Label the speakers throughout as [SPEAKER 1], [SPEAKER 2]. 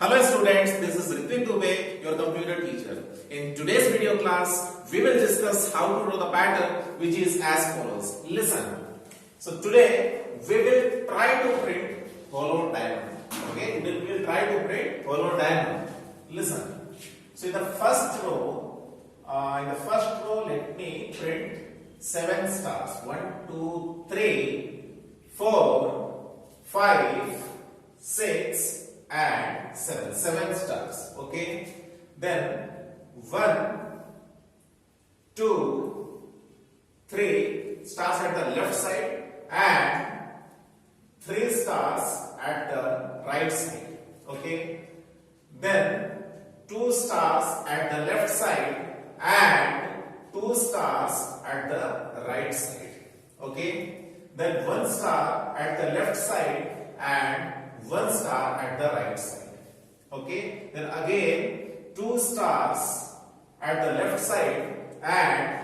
[SPEAKER 1] Hello students, this is Ritwik Dubey, your computer teacher. In today's video class, we will discuss how to draw the pattern which is as follows. Listen. So today, we will try to print hollow diamond. Okay, we will try to print hollow diamond. Listen. So in the first row, let me print 7 stars. 1, 2, 3, 4, 5, 6 and 7. 7 stars. Okay. Then 1, 2, 3 stars at the left side and 3 stars at the right side. Okay. Then 2 stars at the left side and 2 stars at the right side. Okay. Then 1 star at the left side and 1 star at the right side. Okay. Then again 2 stars at the left side and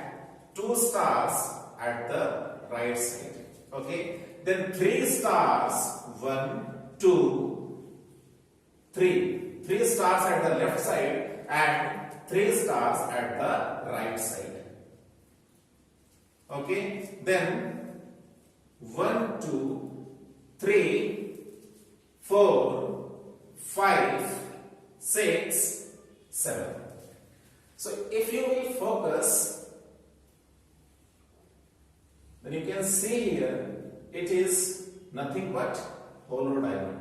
[SPEAKER 1] 2 stars at the right side. Okay. Then 3 stars, 1, 2, 3. 3 stars at the left side and 3 stars at the right side. Okay. Then 1, 2, 3, 4, 5, 6, 7. So if you will focus, then you can see here it is nothing but hollow diamond.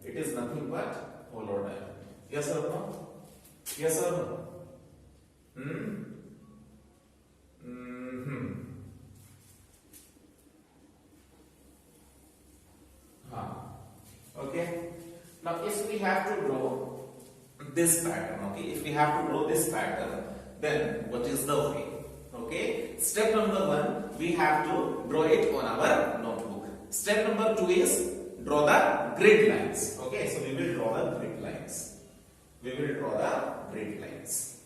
[SPEAKER 1] It is nothing but hollow diamond. Yes or no? Yes or no? Okay. Now if we have to draw this pattern, okay, if we have to draw this pattern, then what is the way? Okay. Step number 1, we have to draw it on our notebook. Step number 2 is draw the grid lines. Okay. So we will draw the grid lines. We will draw the grid lines.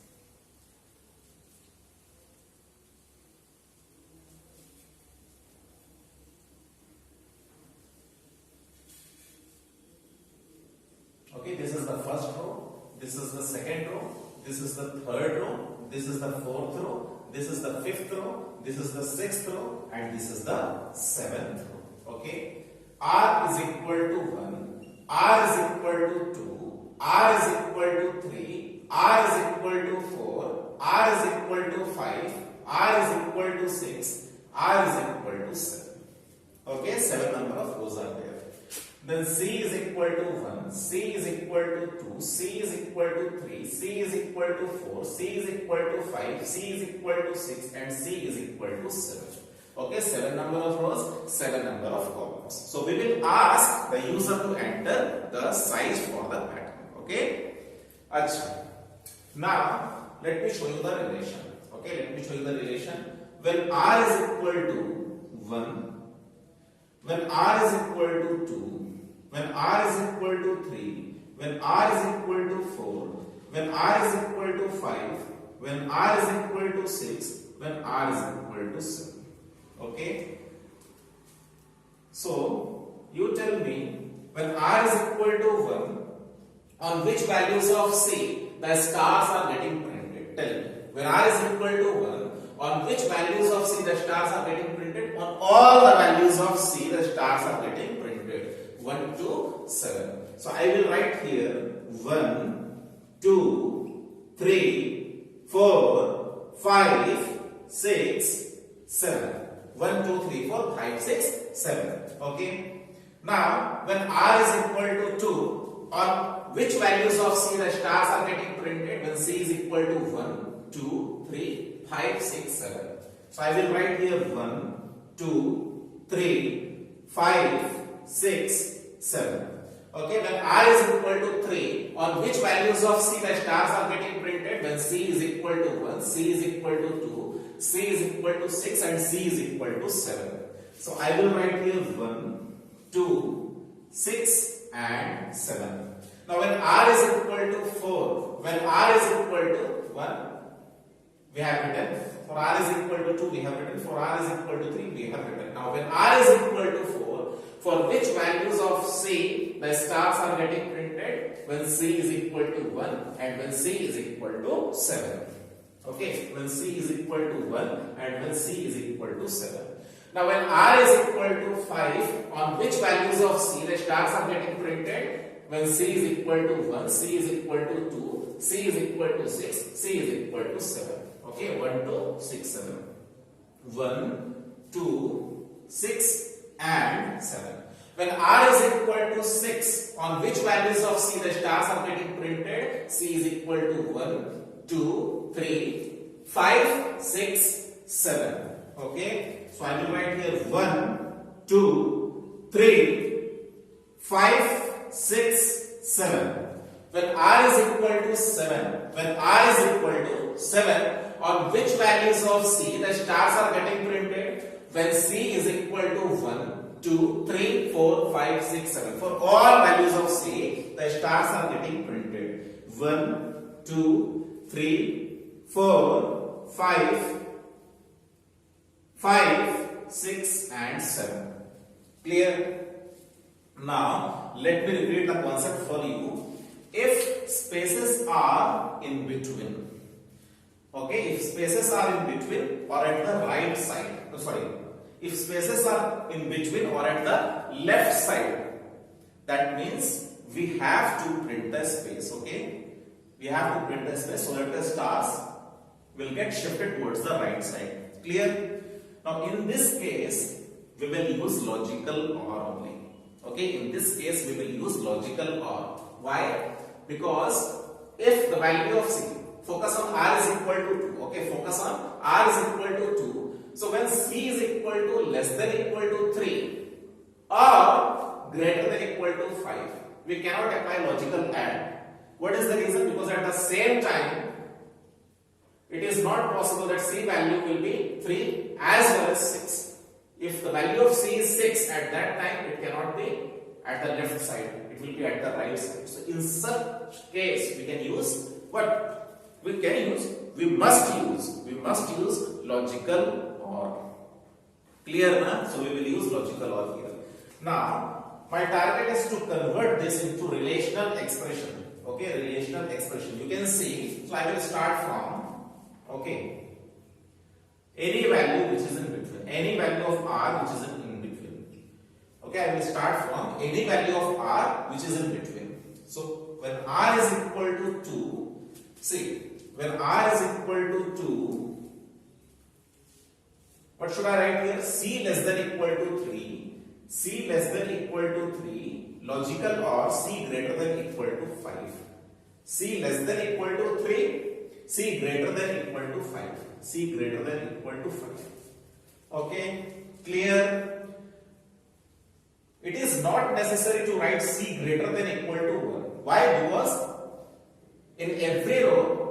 [SPEAKER 1] Okay, this is the first row, this is the second row, this is the third row, this is the fourth row, this is the fifth row, this is the sixth row, and this is the seventh row. Okay, R is equal to 1, R is equal to 2, R is equal to 3, R is equal to 4, R is equal to 5, R is equal to 6, R is equal to 7. Okay, 7 number of rows are there. Then C is equal to 1, C is equal to 2, C is equal to 3, C is equal to 4, C is equal to 5, C is equal to 6 and C is equal to 7. Okay, 7 number of rows, 7 number of columns. So we will ask the user to enter the size for the pattern. Okay. Achha. Now let me show you the relation. Okay, let me show you the relation. When R is equal to 1, when R is equal to 2, when R is equal to 3, when R is equal to 4, when R is equal to 5, when R is equal to 6, when R is equal to 7. Okay. So you tell me, when R is equal to 1, on which values of C the stars are getting printed? Tell me. When R is equal to 1, on which values of C the stars are getting printed? On all the values of C the stars are getting printed. 1 to 7. So I will write here 1, 2, 3, 4, 5, 6, 7. 1, 2, 3, 4, 5, 6, 7. Okay. Now when R is equal to 2, on which values of C the stars are getting printed? When C is equal to 1, 2, 3, 5, 6, 7. So I will write here 1, 2, 3, 5, 6, 7. Okay, when R is equal to 3, on which values of C the stars are getting printed? When C is equal to 1, C is equal to 2, C is equal to 6 and C is equal to 7. So I will write here 1, 2, 6 and 7. Now when R is equal to 4, when R is equal to 1, we have written. For R is equal to 2, we have written. For R is equal to 3, we have written. Now when R is equal to 4, for which values of C the stars are getting printed when C is equal to 1 and when C is equal to 7. Okay, when C is equal to 1 and when C is equal to 7. Now when R is equal to 5, on which values of C the stars are getting printed? When C is equal to 1, C is equal to 2, C is equal to 6, C is equal to 7. Okay, 1, 2, 6, 7. 1, 2, 6 and 7. When R is equal to 6, on which values of C the stars are getting printed? C is equal to 1, 2, 3, 5, 6, 7. Okay, so I will write here 1, 2, 3, 5, 6, 7. When R is equal to 7, on which values of C the stars are getting printed? When C is equal to 1, 2, 3, 4, 5, 6, 7. For all values of C, the stars are getting printed. 1, 2, 3, 4, 5, 6 and 7. Clear? Now, let me repeat the concept for you. If spaces are in between, okay, if spaces are in between or at the right side, if spaces are in between or at the left side, that means we have to print the space, okay? We have to print the space so that the stars will get shifted towards the right side. Clear? Now, in this case, we will use logical OR only. Okay, in this case, we will use logical OR. Why? Because if the value of C, focus on R is equal to 2, okay, focus on R is equal to 2. So when C is equal to less than equal to 3 or greater than equal to 5, we cannot apply logical AND. What is the reason? Because at the same time, it is not possible that C value will be 3 as well as 6. If the value of C is 6 at that time, it cannot be at the left side. It will be at the right side. So in such case, we can use what? We must use logical OR. Clear na? So we will use logical OR here. Now, my target is to convert this into relational expression. Okay, relational expression. You can see, so I will start from, okay, any value which is in between, any value of R which is in between. Okay, I will start from any value of R which is in between. So when R is equal to 2, see, when R is equal to 2, what should I write here? C less than equal to 3, C less than equal to 3, logical OR C greater than equal to 5. C less than equal to 3, C greater than equal to 5. C greater than equal to 5. Okay, clear? It is not necessary to write C greater than equal to 1. Why? Because in every row,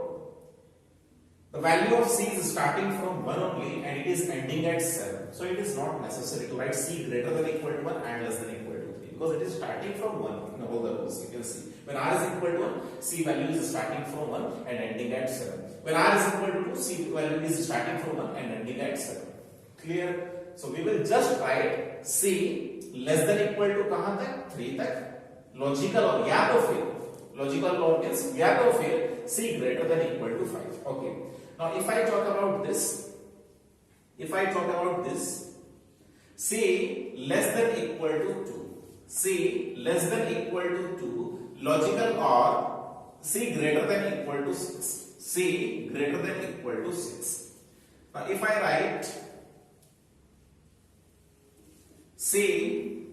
[SPEAKER 1] the value of C is starting from 1 only and it is ending at 7. So it is not necessary to write C greater than equal to 1 and less than equal to 3 because it is starting from 1 in all the rows. You can see when R is equal to 1, C value is starting from 1 and ending at 7. When R is equal to 2, C value is starting from 1 and ending at 7. Clear? So we will just write C less than equal to कहाँ तक? 3 तक. Logical or या तो फिर logical or means या तो फिर C greater than equal to 5. Okay. Now if I talk about this, C less than equal to 2. C less than equal to 2. Logical or C greater than equal to 6. C greater than equal to 6. Now if I write C,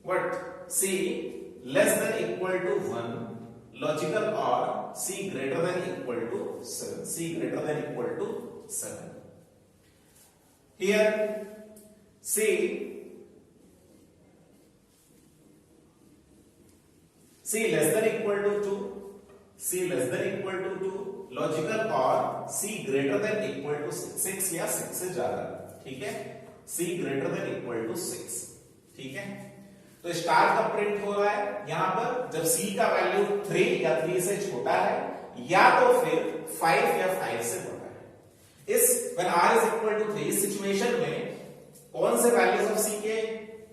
[SPEAKER 1] what? C less than equal to 1, logical OR C greater than equal to 7. C greater than equal to 7. Here C less than equal to 2, C less than equal to 2, logical OR C greater than equal to 6. 6 या 6 से ज्यादा, ठीक है? C greater than equal to 6, ठीक है? तो star का print हो रहा है यहां पर जब C का वैल्यू 3 या 3 से छोटा है या तो फिर 5 या 5 से बड़ा है। इस when R is equal to 3 इस सिचुएशन में कौन से वैल्यूज ऑफ C के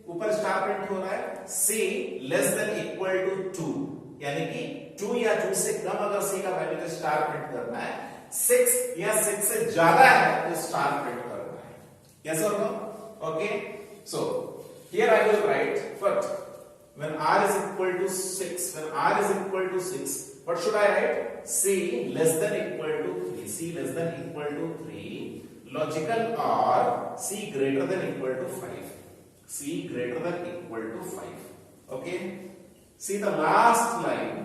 [SPEAKER 1] ऊपर स्टार प्रिंट हो रहा है, c less than equal to 2, यानी कि 2 या 2 से कम अगर c का वैल्यू तो स्टार प्रिंट करना है, 6 या 6 से ज्यादा है तो स्टार प्रिंट करना है. Yes or no? Okay. So here I will write first when r is equal to 6. When r is equal to 6, what should I write? C less than equal to 3. C less than equal to 3. Logical or C greater than equal to 5. C greater than equal to 5. Okay. See the last line.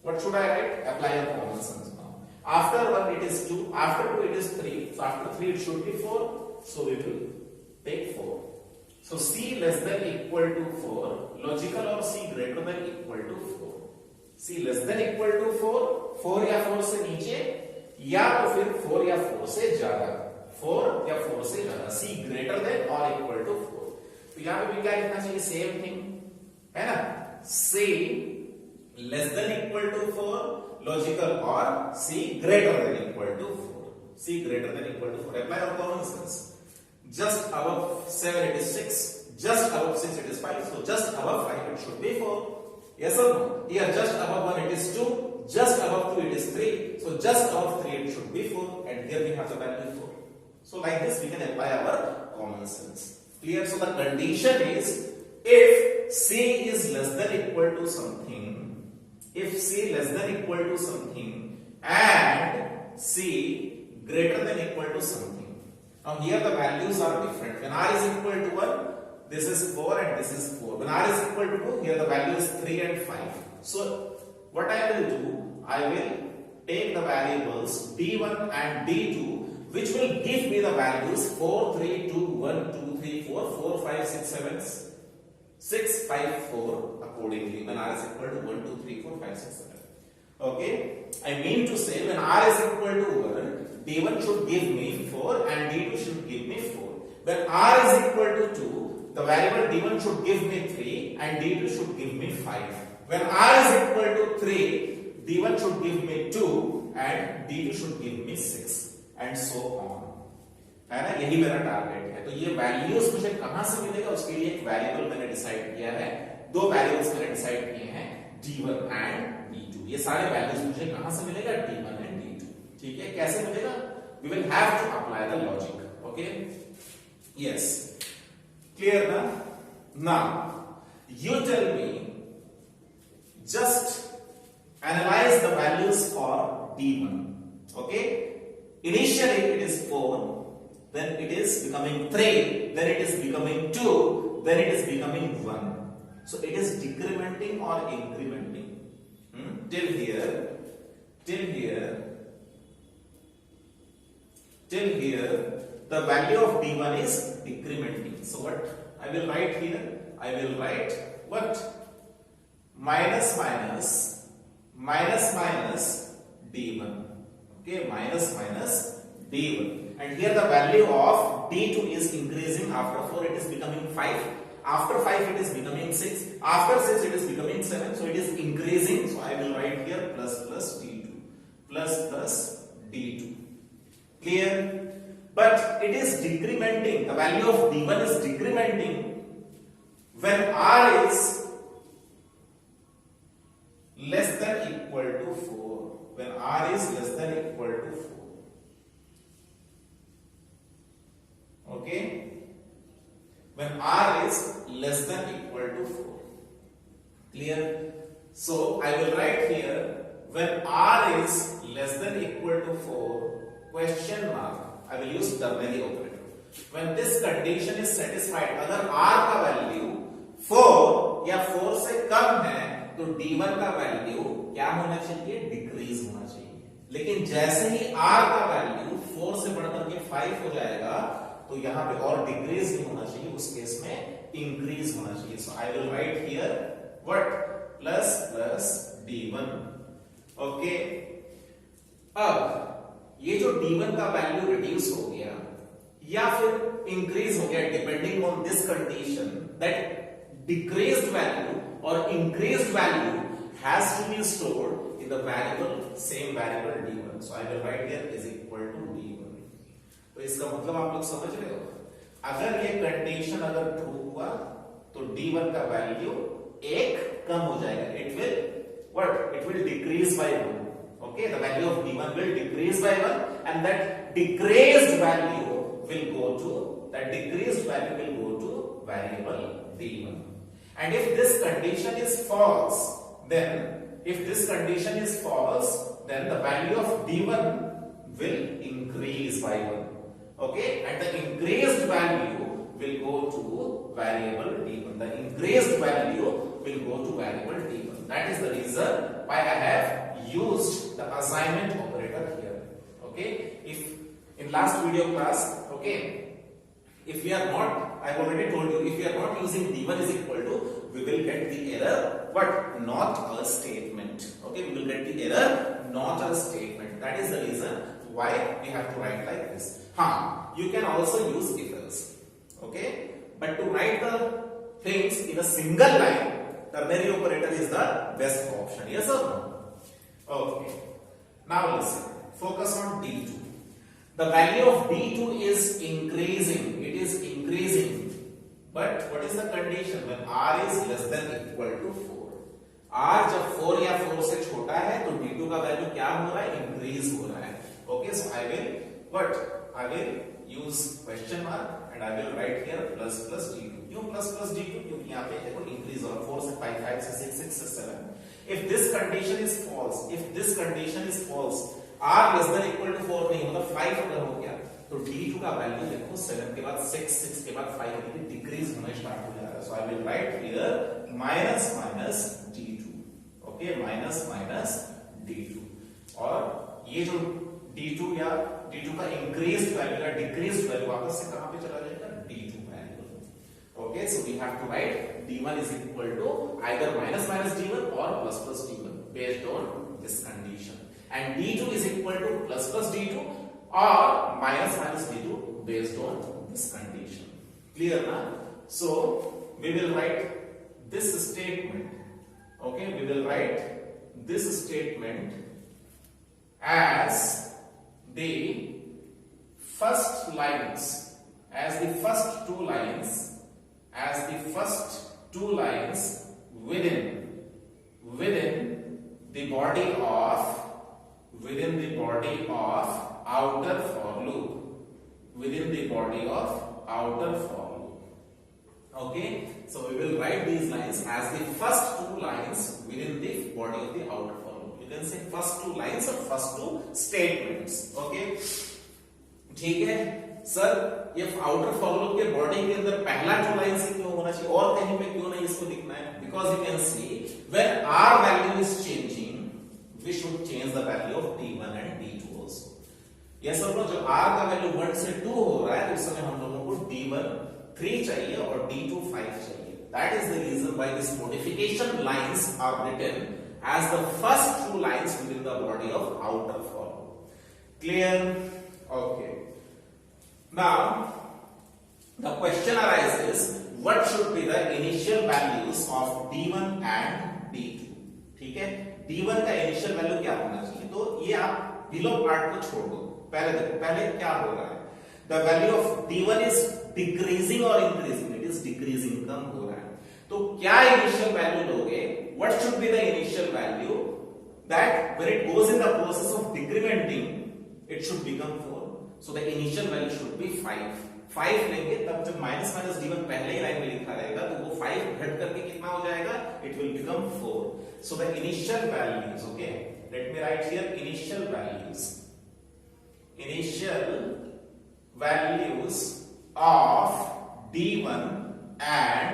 [SPEAKER 1] What should I write? Apply your common sense now. After 1 it is 2. After 2 it is 3. So after 3 it should be 4. So we will take 4. So C less than equal to 4. Logical or C greater than equal to 4. C less than equal to 4. 4 या 4 से नीचे या तो फिर 4 या 4 से ज्यादा. 4 या 4 से ज्यादा. C greater than or equal to 4. तो यहाँ पे भी क्या लिखना चाहिए? सेम थिंग है ना. C less than equal to 4. Logical or C greater than equal to 4. C greater than equal to 4. Apply our common sense. Just above 7 it is 6. Just above 6 it is 5. So just above 5 it should be 4. Yes or no? Here just above 1 it is 2. Just above 2 it is 3. So just above 3 it should be 4. And here we have the value 4. So like this we can apply our common sense. Clear? So the condition is if C is less than equal to something. If C less than equal to something and C greater than equal to something. Now here the values are different. When r is equal to 1, this is 4 and this is 4. When r is equal to 2, here the value is 3 and 5. So what I will do, I will take the variables d1 and d2, which will give me the values 4, 3, 2, 1, 2, 3, 4, 4, 5, 6, 7, 6, 5, 4 accordingly. When r is equal to 1, 2, 3, 4, 5, 6, 7. Okay? I mean to say when r is equal to 1, d1 should give me 4 and d2 should give me 4. When r is equal to 2, the variable d1 should give me 3 and d2 should give me 5. When r is equal to 3, d1 should give me 2 and d2 should give me 6 and so on. है ना? यही मेरा target है. तो ये values मुझे कहां से मिलेगा उसके लिए एक वेरिएबल मैंने डिसाइड किया है. दो वेरिएबल्स मैंने डिसाइड किए हैं d1 एंड d2. ये सारे वैल्यूज मुझे कहां से मिलेगा? d1 and d2. ठीक है? कैसे मिलेगा? We will have to apply the logic. Okay? Yes. Clear na? Now, you tell me, just analyze the values for d1. Okay? Initially it is 4, then it is becoming 3, then it is becoming 2, then it is becoming 1. So it is decrementing or incrementing. Till here, the value of d1 is decrementing. So what I will write here? I will write what? Minus d1. Okay, minus d1. And here the value of d2 is increasing. After 4 it is becoming 5. After 5 it is becoming 6. After 6 it is becoming 7. So it is increasing. So I will write here plus d2. Plus d2. Clear? But it is decrementing. The value of d1 is decrementing when r is less than equal to 4. When r is less than equal to 4. Okay? When r is less than equal to 4. Clear? So I will write here when r is less than equal to 4 question mark. I will use ternary operator. When this condition is satisfied, अगर r का value 4 या 4 से कम है तो d1 का value क्या होना चाहिए? डिक्रीज होना चाहिए. लेकिन जैसे ही r का वैल्यू 4 से बढ़कर के 5 हो जाएगा तो यहाँ पे और डिक्रीज नहीं होना चाहिए, उस केस में इंक्रीज होना चाहिए. So I will write here what? Plus d1. Okay, अब ये जो d1 का वैल्यू रिड्यूस हो गया या फिर इंक्रीज हो गया depending on this condition, that decreased value और increased value has to be stored in the variable, same variable d1. So I will write here is equal to d1. तो इसका मतलब आप लोग समझ रहे हो, अगर ये कंडीशन अगर ट्रू हुआ तो D1 का वैल्यू 1 कम हो जाएगा. It will decrease by 1. Okay, the value of D1 will decrease by 1, and that decreased value will go to variable D1. And if this condition is false, then the value of D1 will increase by 1. Okay, and the increased value will go to variable D1. The increased value will go to variable D1. That is the reason why I have used the assignment operator here. Okay, if in last video class, okay, if we are not, I have already told you, if we are not using D1 is equal to, we will get the error, but not a statement. Okay, we will get the error, not a statement. That is the reason why we have to write like this. You can also use if else. Okay, but to write the things in a single line, ternary operator is the best option. Yes or no? Okay. Now listen. Focus on D2. The value of D2 is increasing. It is increasing. But what is the condition when R is less than equal to 4? R जब 4 या 4 से छोटा है तो D2 का value क्या हो रहा है? Increase हो रहा है. Okay, so I will use question mark and I will write here plus D2. क्यों plus D2? क्योंकि यहाँ पे देखो increase और 4 से 5, 5 से 6, 6 से 7. If this condition is false, R less than equal to 4 नहीं होता, 5 अगर हो गया तो D2 का वैल्यू देखो 7 के बाद 6, 6 के बाद 5 यानी डिक्रीज होना स्टार्ट हो जा रहा है. So I will write here minus D2. Okay, minus D2. और ये जो D2 या D2 का increased value या decreased value वापस से कहां पे चला जाएगा? D2 value. Okay, so we have to write D1 is equal to either minus D1 or plus D1 based on this condition, and D2 is equal to plus D2 or minus D2 based on this condition. Clear na? So we will write this statement. Okay, we will write this statement as the first lines, as the first two lines within the body of outer for loop, Okay, so we will write these lines as the first two lines within the body of the outer for loop. You can say first two lines or first two statements. Okay, ठीक है sir, ये outer for loop के body के अंदर पहला to line से क्यों होना चाहिए और कहीं पे क्यों नहीं इसको लिखना है? Because you can see when R value is changing we should change the value of D1 and D2 also. Yes और नो, जो R का वैल्यू 1 से 2 हो रहा है उस समय हम लोगों को D1 3 चाहिए और D2 5 चाहिए. That is the reason why this modification lines are written as the first two lines within the body of outer for loop. Clear? Okay. Now the question arises, what should be the initial values of D1 and D2? ठीक है, D1 का initial value क्या होना चाहिए? तो ये आप below part को छोड़ दो. पहले देखो, पहले क्या हो रहा है? The value of D1 is decreasing or increasing? It is decreasing, कम हो रहा है. तो क्या initial value लोगे? What should be the initial value that when it goes in the process of decrementing, it should become 4. So the initial value should be 5. 5 लेंगे तब जब minus D1 पहले ही लाइन में लिखा रहेगा तो वो 5 घट करके कितना हो जाएगा? It will become 4. So the initial values, okay, let me write here initial values of D1 and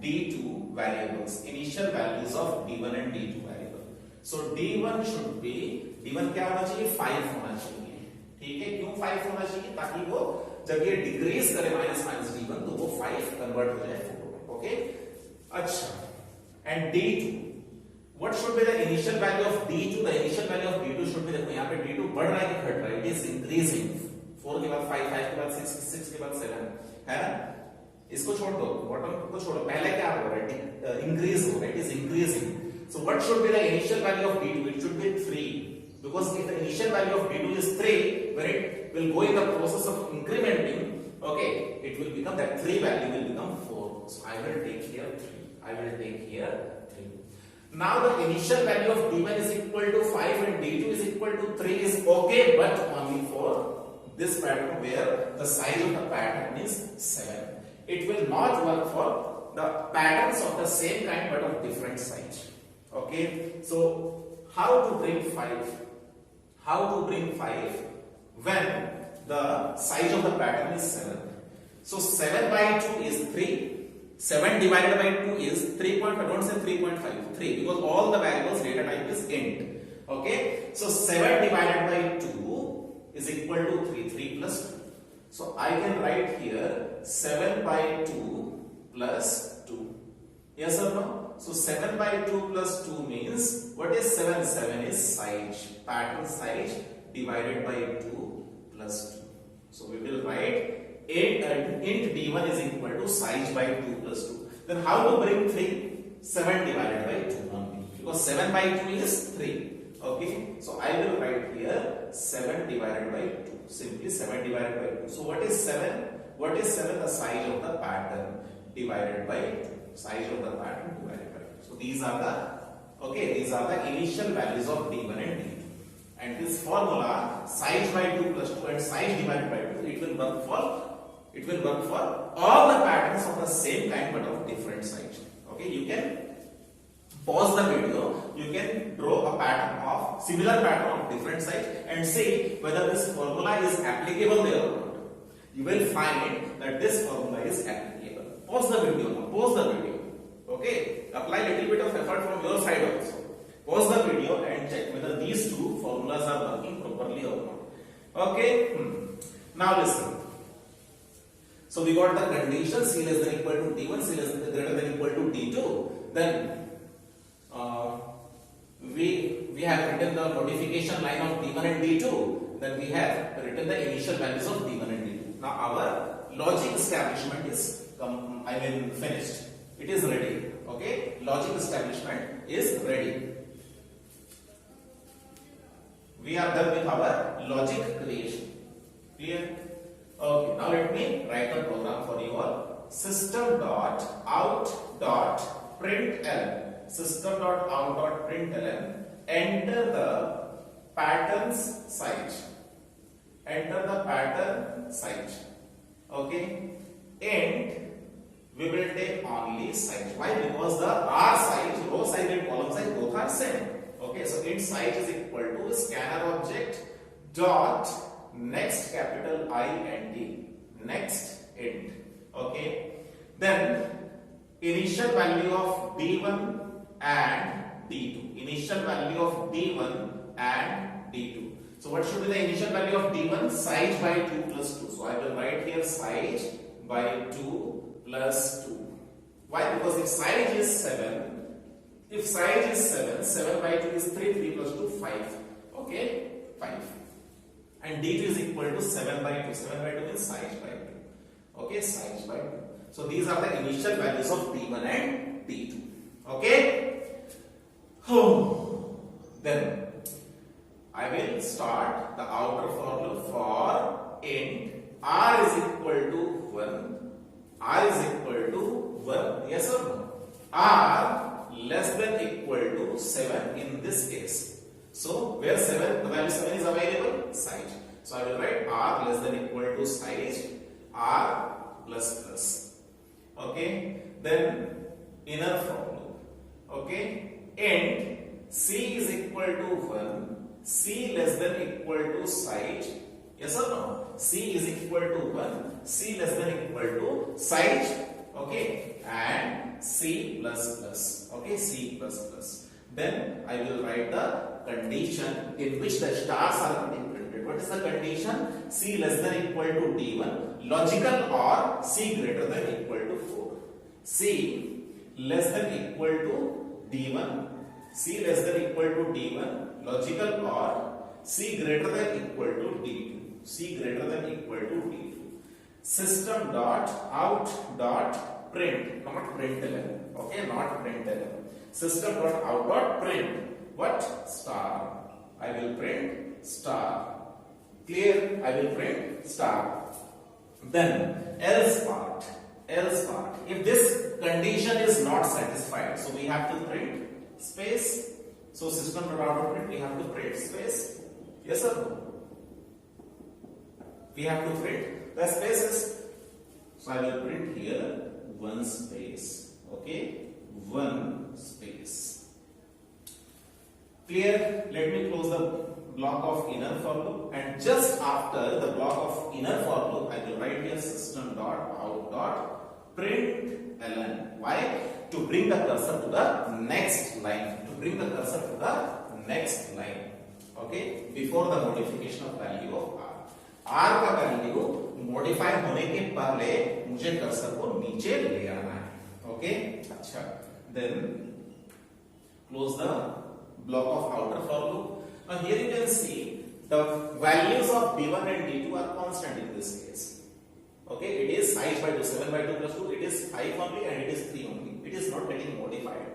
[SPEAKER 1] D2 variables. Initial values of D1 and D2 variable. So D1 should be, D1 क्या होना चाहिए? 5 होना चाहिए. ठीक है, क्यों 5 होना चाहिए? ताकि वो जब ये डिक्रीज करे माइनस D1 तो वो 5 कन्वर्ट हो जाए 4. ओके, अच्छा. And D2, what should be the initial value of D2? The initial value of D2 should be, देखो यहाँ पे D2 बढ़ रहा है कि घट रहा है? It is increasing. 4 के बाद 5, 5 के बाद 6, 6 के बाद 7, है ना? इसको छोड़ दो, बॉटम को छोड़ो. पहले क्या हो रहा है? इंक्रीज हो रहा है. It is increasing. So what should be the initial value of D2? It should be 3. Because if the initial value of D2 is 3, when it will go in the process of incrementing, Okay, it will become that 3 value will become 4. So I will take here 3. I will take here 3. Now the initial value of D1 is equal to 5 and D2 is equal to 3 is okay, but only for this pattern where the size of the pattern is 7. It will not work for the patterns of the same kind but of different size. Okay, so how to bring 5? How to bring 5 when the size of the pattern is 7? So 7 by 2 is 3. 7 divided by 2 is 3.5. Don't say 3.5. 3 because all the variables data type is int. Okay, so 7 divided by 2 is equal to 3. 3 plus 2. So I can write here 7 by 2 plus 2. Yes or no? So 7 by 2 plus 2 means what is 7? 7 is size, pattern size divided by 2 plus 2. So we will write int d1 is equal to size by 2 plus 2. Then how to bring 3? 7 divided by 2 only. Because 7 by 2 is 3. Okay. So I will write here 7 divided by 2. Simply 7 divided by 2. So what is 7? What is 7? The size of the pattern divided by 2. Size of the pattern divided by 2. So these are the initial values of d1 and d2. And this formula size by 2 plus 2 and size divided by 2, it will work for all the patterns of the same kind but of different size. Okay, you can pause the video, you can draw a pattern of similar pattern of different size and see whether this formula is applicable there or not. You will find that this formula is applicable. Pause the video now. Pause the video. Okay, apply little bit of effort from your side also. Pause the video and check whether these two formulas are working properly or not. Okay. Now listen. So we got the condition C less than equal to D1, C less than greater than equal to D2. Then we have written the modification line of D1 and D2. Then we have written the initial values of D1 and D2. Now our logic establishment is finished. It is ready. Okay, logic establishment is ready. We are done with our logic creation. Clear? Okay, now let me write a program for you all. System.out.println. System.out.println. Enter the patterns site. Enter the pattern site. Okay, and we will take only size. Why? Because the R size, row size and column size both are same. Okay, so int size is equal to scanner object dot next capital INT, next int. Okay, then initial value of D1 and D2. Initial value of D1 and D2. So what should be the initial value of D1? Size by 2 plus 2. So I will write here size by 2 plus 2. Why? Because if size is 7, 7 by 2 is 3, 3 plus 2, 5. Okay, 5. And D2 is equal to 7 by 2. 7 by 2 is size by 2. Okay, size by 2. So these are the initial values of D1 and D2. Okay. Then I will start the outer formula for int R is equal to 1. R is equal to 1. Yes or no? R less than equal to 7 in this case. So where 7, the value 7 is available? Size. So I will write R less than equal to size, R plus plus. Okay. Then inner formula. Okay. And C is equal to 1. C less than equal to size. Yes or no? C is equal to 1. C less than equal to size. Okay. And C plus plus. Okay. C plus plus. Then I will write the condition in which the stars are getting printed. What is the condition? C less than equal to D1. Logical or C greater than equal to 4. C less than equal to D1. C less than equal to D1. Logical or C greater than equal to D2. C greater than equal to D2. System dot out dot print, not println. Okay, not println. System dot out dot print. What? Star. I will print star. Clear? I will print star. Then else part. If this condition is not satisfied, so we have to print space. So system.out.print, we have to print space. Yes or no? We have to print the spaces. So I will print here one space. Okay, one space. Clear? Let me close the block of inner for loop, and just after the block of inner for loop, I will write here system.out.println. Why? To bring the cursor to the next line. Okay, before the modification of value of r. r का value modify होने के पहले मुझे cursor को नीचे ले आना है. ओके, अच्छा. Then close the block of outer for loop. Now here you can see the values of d1 and d2 are constant in this case. Okay, it is size by 2, 7 by 2 plus 2, it is 5 only and it is 3 only. It is not getting modified.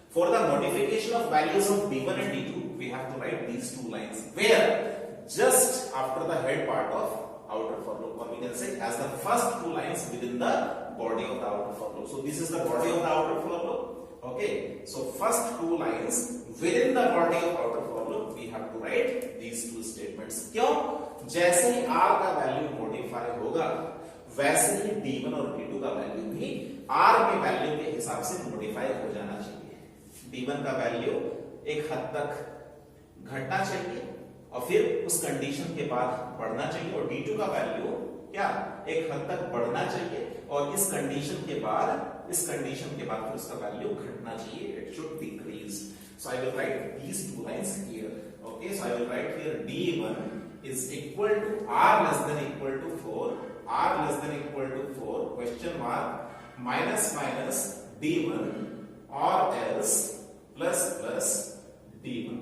[SPEAKER 1] For the modification of values of d1 and d2, we have to write these two lines where just after the head part of outer for loop, or we can say as the first two lines within the body of the outer for loop. So this is the body of the outer for loop. Okay, so first two lines within the body of outer for loop, we have to write these two statements. क्यों? जैसे ही r का value modify होगा, वैसे ही d1 और d2 का value भी r के value के हिसाब से मॉडिफाई हो जाना चाहिए. d1 का वैल्यू एक हद तक घटना चाहिए और फिर उस कंडीशन के बाद बढ़ना चाहिए, और d2 का वैल्यू क्या एक हद तक बढ़ना चाहिए और इस कंडीशन के बाद फिर उसका वैल्यू घटना चाहिए. It should decrease. So I will write these two lines here. Okay, so I will write here d1 is equal to r less than equal to 4, r less than equal to 4 question mark minus minus d1 or else plus plus d1.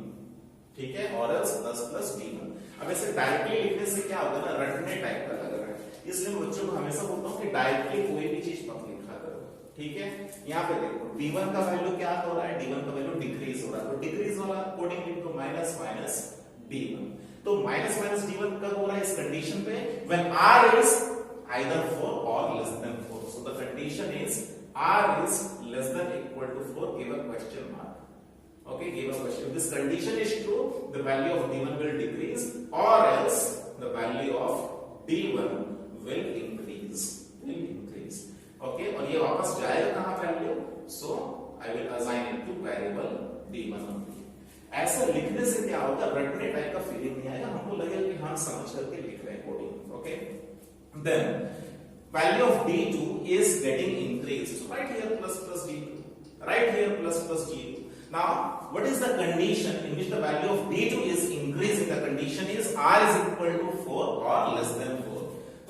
[SPEAKER 1] ठीक है, और else plus plus d1. अब ऐसे directly लिखने से क्या होगा ना, रटने टाइप का लग रहा है, इसलिए मैं बच्चों को हमेशा बोलता हूँ कि डायरेक्टली कोई भी चीज मत लिखा करो. ठीक है, यहाँ पे देखो d1 का वैल्यू क्या हो रहा है, d1 का वैल्यू डिक्रीज हो रहा है, तो डिक्रीज वाला accordingly to minus minus d1. तो माइनस माइनस d1 कब हो रहा है इस कंडीशन पे, when r is either 4 or less than 4. so the condition is r is less than equal to 4, give a question mark. Okay, give a question. If this condition is true, the value of d1 will decrease, or else the value of d1 will increase. Okay, और ये वापस जाएगा कहाँ value, so I will assign it to variable d1 only. ऐसा लिखने से क्या होगा, रटने टाइप का फीलिंग नहीं आएगा, हमको लगेगा कि हम समझ करके लिख रहे हैं coding. Okay, then value of d2 is getting increased. So write here plus plus d2. Write here plus plus d2. Now, what is the condition in which the value of d2 is increasing? The condition is r is equal to 4 or less than 4.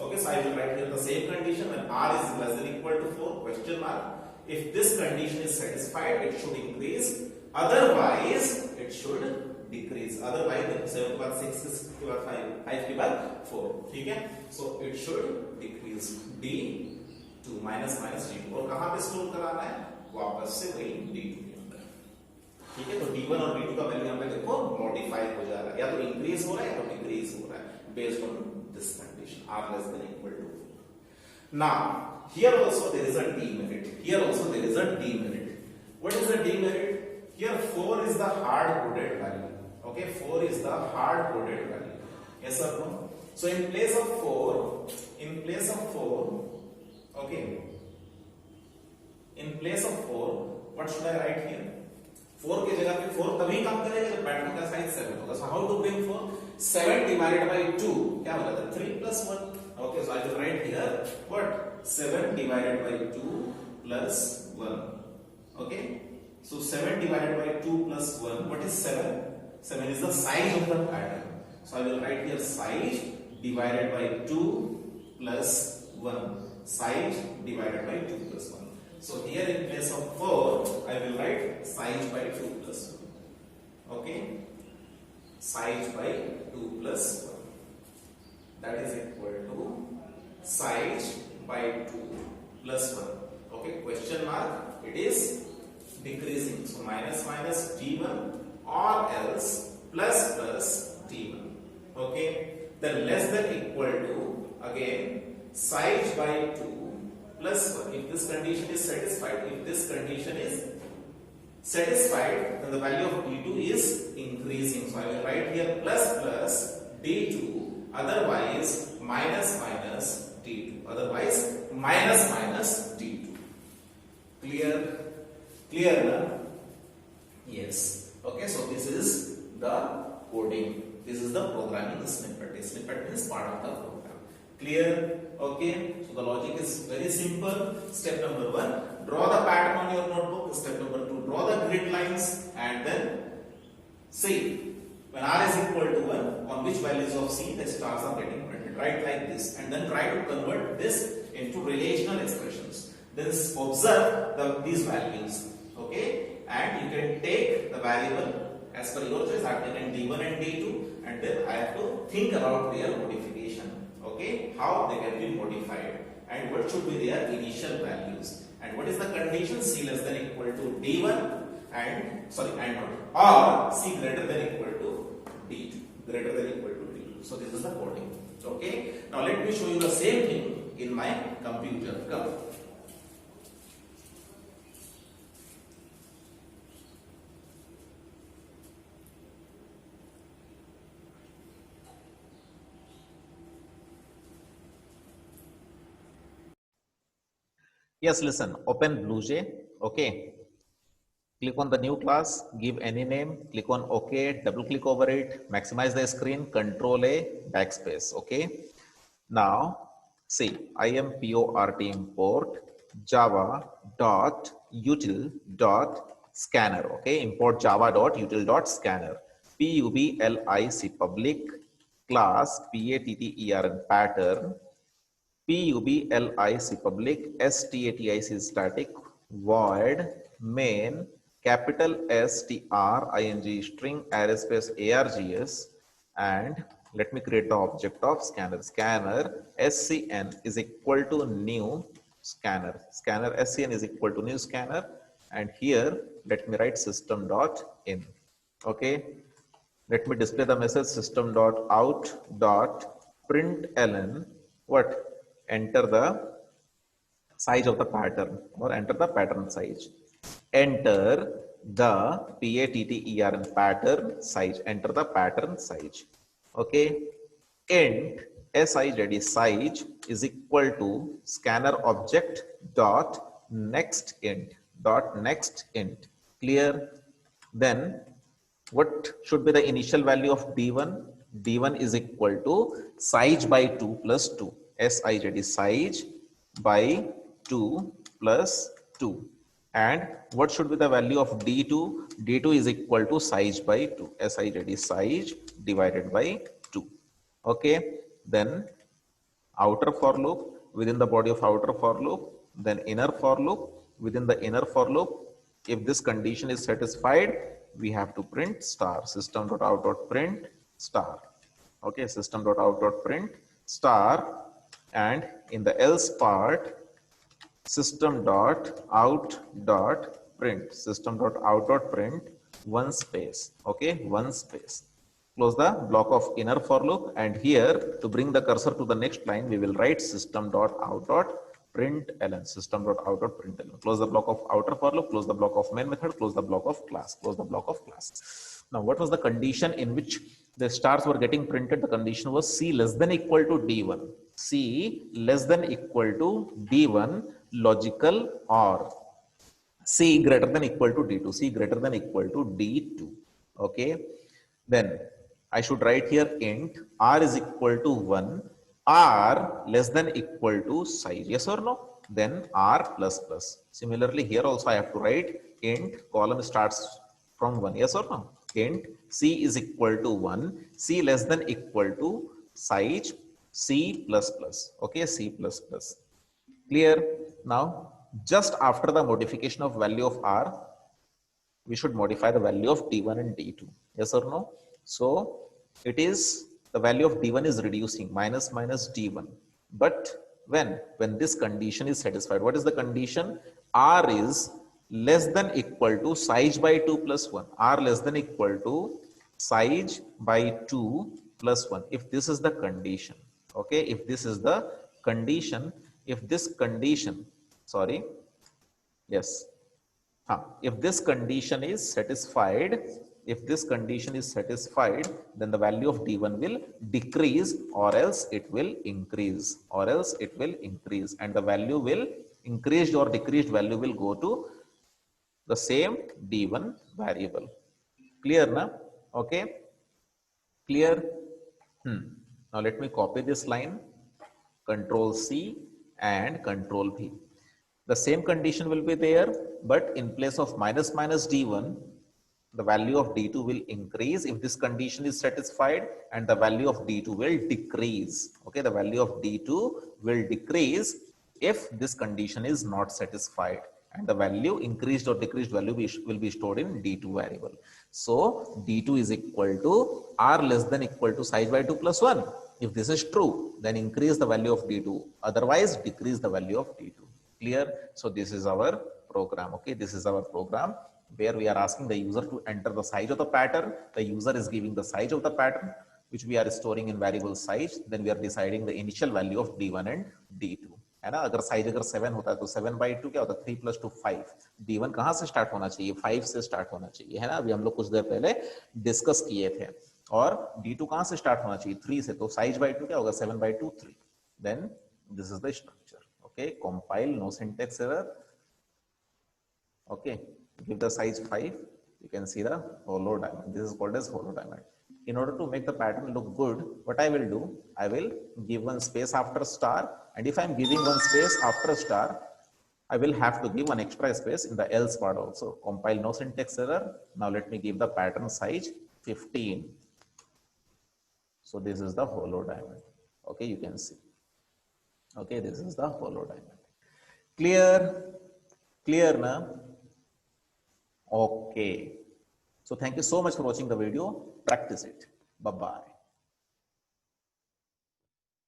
[SPEAKER 1] Okay, so I will write here the same condition when r is less than equal to 4 question mark. If this condition is satisfied, it should increase. Otherwise, it should decrease. Otherwise, 7 के बाद 6, 6 के बाद 5, 5 के बाद 4. ठीक है? So it should decrease. d2 minus minus d2. और कहाँ पे स्टोर कराना है? वापस से वही d2. ठीक है, तो d1 और d2 का वैल्यू यहाँ पे देखो मॉडिफाई हो जा रहा है, या तो इंक्रीज हो रहा है या तो डिक्रीज हो रहा है based on this condition r less than equal to 4. Now here also there is a demerit. What is the demerit? Here 4 is the hard coded value. Okay, 4 is the hard coded value. Yes or no? So in place of 4, okay, in place of 4, what should I write here? 4 की जगह पे 4 तभी काम करेगा जब pattern का size 7 होगा. So how to bring 4? 7 divided by 2 क्या होगा? 3 plus 1. Okay, so I will write here what? 7 divided by 2 plus 1. Okay, so 7 divided by 2 plus 1. What is 7? 7 is the size of the pattern. So I will write here size divided by 2 plus 1. Size divided by 2 plus 1. So here in place of 4, I will write size by 2 plus 1. Okay, size by 2 plus 1. That is equal to size by 2 plus 1. Okay, question mark. It is decreasing. So minus minus d1 or else plus plus d1. Okay, then less than equal to, again size by 2 plus 1. If this condition is satisfied, then the value of d2 is increasing. So I will write here plus plus d2, otherwise minus minus d2. Otherwise minus minus d2. Clear? Clear now? Yes. Okay, so this is the coding. This is the programming snippet. A snippet means part of the program. Clear? Okay. So the logic is very simple. Step number 1, draw the pattern on your notebook. Step number 2, draw the grid lines, and then see when r is equal to 1, on which values of c the stars are getting printed. Write like this, and then try to convert this into relational expressions. Then observe these values. Okay, and you can take the variable as per your choice. I have taken d1 and d2, and then I have to think about their modification. Okay, how they can be modified, and what should be their initial values, and what is the condition c less than equal to d1 and not, or c greater than equal to d2, So this is the coding. Okay, now let me show you the same thing in my computer. Come. Yes, listen, open BlueJ. Okay. Click on the new class, give any name, click on OK, double click over it, maximize the screen, Control A, backspace. Okay. Now, see, import import java.util.scanner. Okay. Import java.util.scanner. Public public class pattern pattern public static static void main capital string string array space args, and let me create the object of scanner. Scanner scn is equal to new scanner. Scanner scn is equal to new scanner, and here let me write system.in. Okay, let me display the message system.out.println. What? Enter the size of the pattern, or enter the pattern size. Enter the pattern size. Enter the pattern size. Okay. Int size is equal to scanner object dot next int. Clear? Then what should be the initial value of d1? d1 is equal to size by 2 plus 2. size by 2 plus 2. And what should be the value of d2? d2 is equal to size by 2. size divided by 2. Okay. Then outer for loop, within the body of outer for loop, then inner for loop, within the inner for loop. If this condition is satisfied, we have to print star. System.out.print star. Okay, system.out.print star, and in the else part, system.out.print one space. Okay, one space. Close the block of inner for loop, and here to bring the cursor to the next line, we will write system.out.println. Close the block of outer for loop, close the block of main method, close the block of class, Now, what was the condition in which the stars were getting printed? The condition was c less than equal to d1. C less than equal to d1 logical, or c greater than equal to d2. C greater than equal to d2. Okay. Then I should write here int r is equal to 1, r less than equal to size. Yes or no? Then r plus plus. Similarly, here also I have to write int column starts from 1. Yes or no? Int c is equal to 1, c less than equal to size c plus plus. Okay, c plus plus. Clear? Now, just after the modification of value of r, we should modify the value of d1 and d2. Yes or no? So it is the value of d1 is reducing, minus d1. But when this condition is satisfied, what is the condition? R is less than equal to size by 2 plus 1. R less than equal to size by 2 plus 1. If this is the condition, okay, if this is the
[SPEAKER 2] condition, if this condition, sorry, yes, if this condition is satisfied, if this condition is satisfied, then the value of d1 will decrease or else it will increase, or else it will increase, and the value will increased or decreased value will go to the same d1 variable. Clear na? Okay, clear. Now let me copy this line, control C and control V. The same condition will be there, but in place of minus minus d1, the value of d2 will increase if this condition is satisfied, and the value of d2 will decrease. Okay, the value of d2 will decrease if this condition is not satisfied, and the value increased or decreased value will be stored in d2 variable. So d2 is equal to r less than equal to size by 2 plus 1. If this is true, then increase the value of d2, otherwise decrease the value of d2. Clear? So this is our program. Okay, this is our program where we are asking the user to enter the size of the pattern. The user is giving the size of the pattern, which we are storing in variable size. Then we are deciding the initial value of d1 and d2. है ना, अगर size अगर 7 होता है तो 7/2 क्या होता है, 3 + 2 5. d1 कहाँ से स्टार्ट होना चाहिए, 5 से स्टार्ट होना चाहिए, है ना. अभी हम लोग कुछ देर पहले डिस्कस किए थे. और d2 कहाँ से स्टार्ट होना चाहिए, 3 से, तो साइज बाई 2 क्या होगा, 7/2 3. Then this is the structure. Okay, compile, no syntax error. Okay, give the size 5. You can see the hollow diamond. This is called as hollow diamond. In order to make the pattern look good, what I will do, I will give one space after star, and if I am giving one space after star, I will have to give one extra space in the else part also. Compile, no syntax error. Now let me give the pattern size 15. So this is the hollow diamond. Okay, you can see. Okay, this is the hollow diamond. Clear? Clear na? Okay. So thank you so much for watching the video. Practice it. Bye-bye.